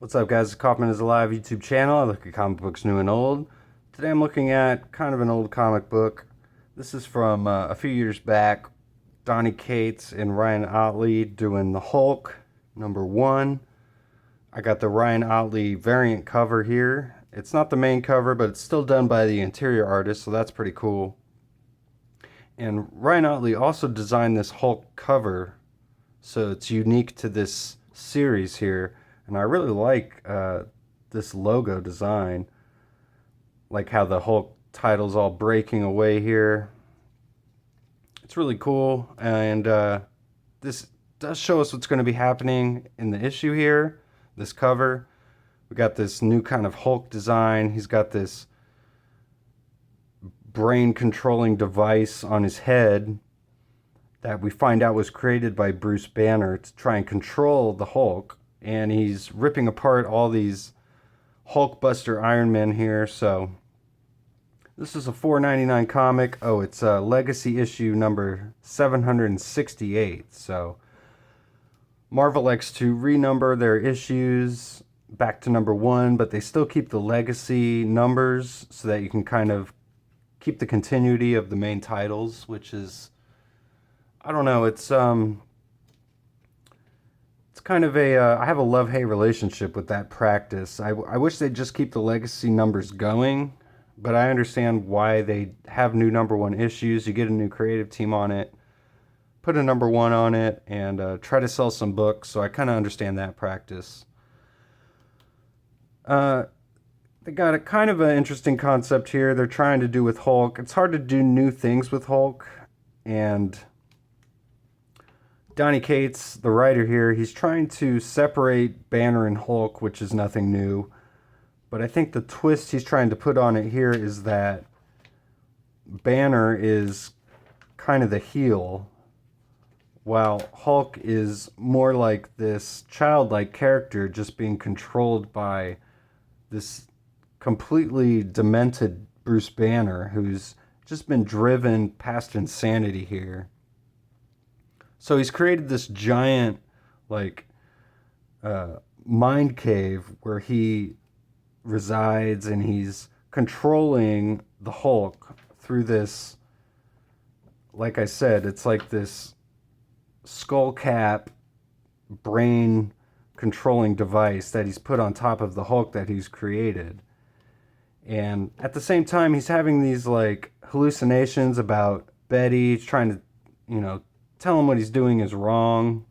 What's up, guys? Kaufman is Alive YouTube channel. I look at comic books new and old. Today I'm looking at kind of an old comic book. This is from a few years back. Donny Cates and Ryan Ottley doing the Hulk #1. I got the Ryan Ottley variant cover here. It's not the main cover, but it's still done by the interior artist, so that's pretty cool. And Ryan Ottley also designed this Hulk cover, so it's unique to this series here. And I really like this logo design, like how the Hulk title's all breaking away here. It's really cool, and this does show us what's going to be happening in the issue here, this cover. We got this new kind of Hulk design. He's got this brain-controlling device on his head that we find out was created by Bruce Banner to try and control the Hulk. And he's ripping apart all these Hulkbuster Iron Men here. So this is a $4.99 comic. Oh, it's a legacy issue number 768. So Marvel likes to renumber their issues back to #1, but they still keep the legacy numbers so that you can kind of keep the continuity of the main titles, which is, I don't know, it's kind of a, I have a love-hate relationship with that practice. I wish they'd just keep the legacy numbers going, but I understand why they have new #1 issues. You get a new creative team on it, put a #1 on it, and try to sell some books, so I kind of understand that practice. They got a kind of an interesting concept here they're trying to do with Hulk. It's hard to do new things with Hulk, and Donny Cates, the writer here, he's trying to separate Banner and Hulk, which is nothing new. But I think the twist he's trying to put on it here is that Banner is kind of the heel, while Hulk is more like this childlike character just being controlled by this completely demented Bruce Banner, who's just been driven past insanity here. So he's created this giant, like, mind cave where he resides, and he's controlling the Hulk through this, like I said, it's like this skull cap brain controlling device that he's put on top of the Hulk that he's created. And at the same time, he's having these, like, hallucinations about Betty, trying to, tell him what he's doing is wrong.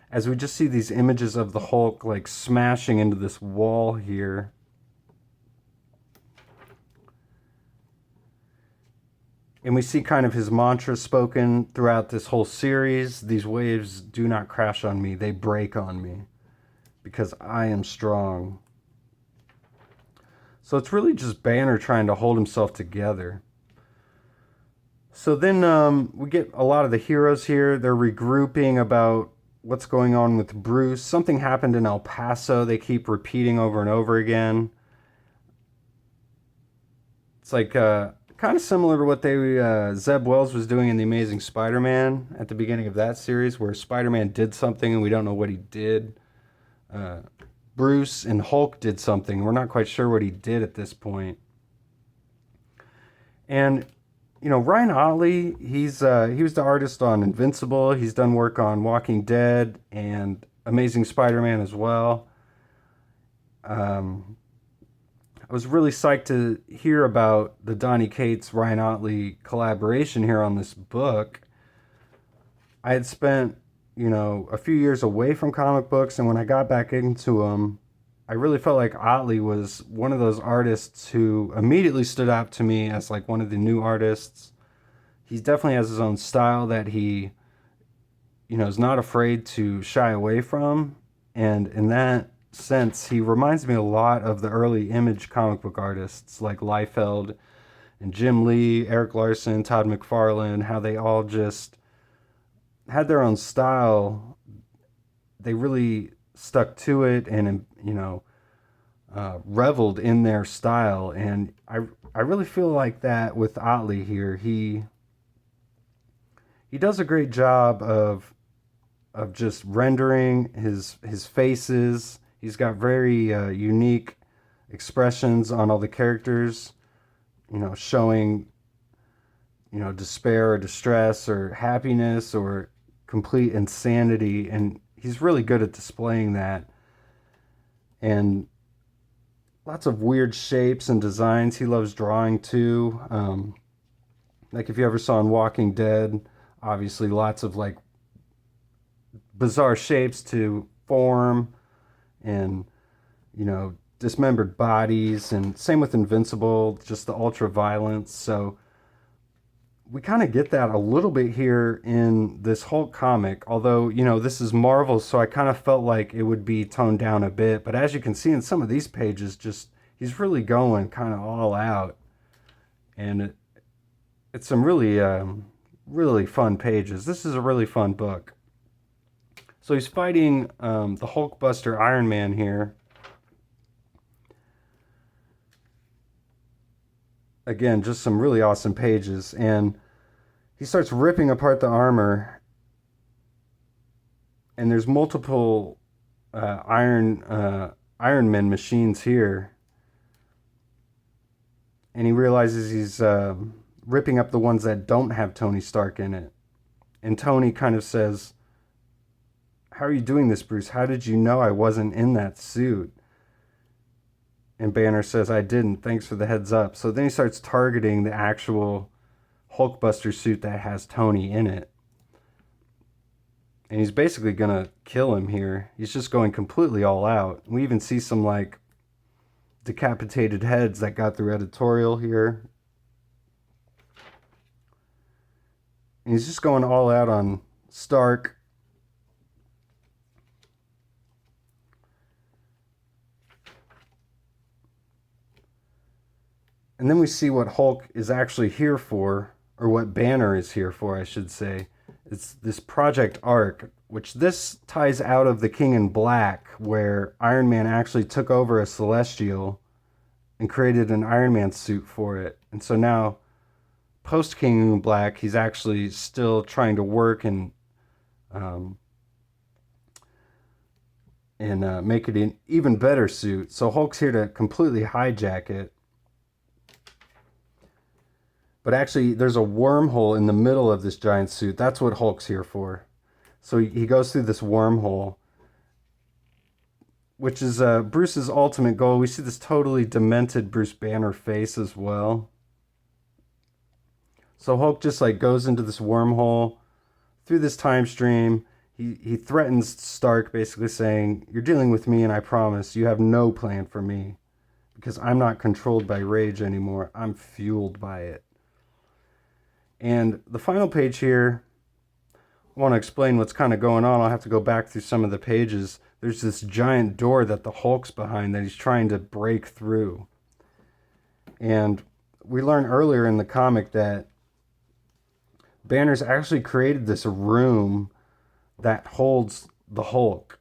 As we just see these images of the Hulk, like, smashing into this wall here. And we see kind of his mantra spoken throughout this whole series. These waves do not crash on me, they break on me, because I am strong. So it's really just Banner trying to hold himself together. So then we get a lot of the heroes here. They're regrouping about what's going on with Bruce. Something happened in El Paso. They keep repeating over and over again. It's like kind of similar to what Zeb Wells was doing in The Amazing Spider-Man at the beginning of that series, where Spider-Man did something and we don't know what he did. Bruce and Hulk did something. We're not quite sure what he did at this point. And Ryan Ottley, he was the artist on Invincible. He's done work on Walking Dead and Amazing Spider-Man as well. I was really psyched to hear about the Donny Cates Ryan Ottley collaboration here on this book. I had spent, a few years away from comic books, and when I got back into them, I really felt like Ottley was one of those artists who immediately stood out to me as, like, one of the new artists. He definitely has his own style that he, is not afraid to shy away from. And in that sense, he reminds me a lot of the early Image comic book artists like Liefeld and Jim Lee, Eric Larson, Todd McFarlane, how they all just had their own style. They really stuck to it and, reveled in their style. And I really feel like that with Ottley here. He does a great job of just rendering his faces. He's got very unique expressions on all the characters, showing, despair or distress or happiness or complete insanity. And he's really good at displaying that. And lots of weird shapes and designs. He loves drawing too. Like if you ever saw in Walking Dead, obviously lots of like bizarre shapes to form and, dismembered bodies. And same with Invincible, just the ultra violence. So we kind of get that a little bit here in this Hulk comic, although, this is Marvel, so I kind of felt like it would be toned down a bit. But as you can see in some of these pages, just he's really going kind of all out. And it's some really, really fun pages. This is a really fun book. So he's fighting the Hulkbuster Iron Man here. Again, just some really awesome pages. And he starts ripping apart the armor. And there's multiple Iron Man machines here. And he realizes he's ripping up the ones that don't have Tony Stark in it. And Tony kind of says, "How are you doing this, Bruce? How did you know I wasn't in that suit?" And Banner says, "I didn't. Thanks for the heads up." So then he starts targeting the actual Hulkbuster suit that has Tony in it. And he's basically going to kill him here. He's just going completely all out. We even see some like decapitated heads that got through editorial here. And he's just going all out on Stark. And then we see what Hulk is actually here for, or what Banner is here for, I should say. It's this Project Arc, which this ties out of the King in Black, where Iron Man actually took over a Celestial and created an Iron Man suit for it. And so now, post King in Black, he's actually still trying to work and make it an even better suit. So Hulk's here to completely hijack it. But actually, there's a wormhole in the middle of this giant suit. That's what Hulk's here for. So he goes through this wormhole, which is Bruce's ultimate goal. We see this totally demented Bruce Banner face as well. So Hulk just like goes into this wormhole through this time stream. He threatens Stark, basically saying, "You're dealing with me, and I promise you have no plan for me. Because I'm not controlled by rage anymore. I'm fueled by it." And the final page here, I want to explain what's kind of going on. I'll have to go back through some of the pages. There's this giant door that the Hulk's behind that he's trying to break through. And we learned earlier in the comic that Banner's actually created this room that holds the Hulk.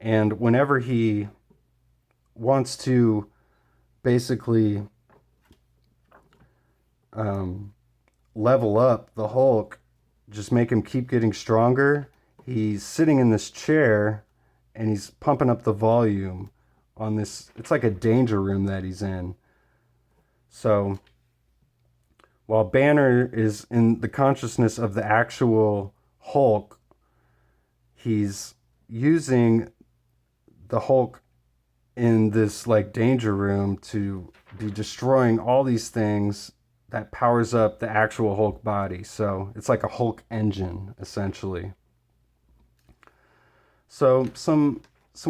And whenever he wants to basically level up the Hulk, just make him keep getting stronger, he's sitting in this chair and he's pumping up the volume on this. It's like a danger room that he's in. So while Banner is in the consciousness of the actual Hulk, he's using the Hulk in this like danger room to be destroying all these things that powers up the actual Hulk body. So it's like a Hulk engine, essentially. So some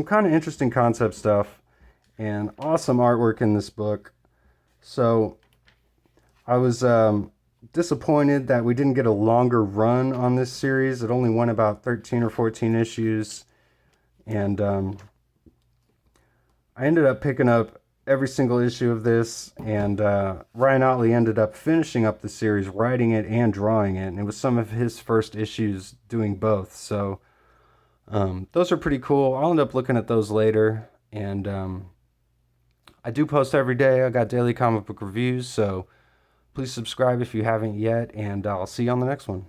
kind of interesting concept stuff and awesome artwork in this book. So I was disappointed that we didn't get a longer run on this series. It only went about 13 or 14 issues. And I ended up picking up every single issue of this, and Ryan Ottley ended up finishing up the series, writing it and drawing it, and it was some of his first issues doing both. So those are pretty cool. I'll end up looking at those later, and I do post every day. I got daily comic book reviews, so please subscribe if you haven't yet, and I'll see you on the next one.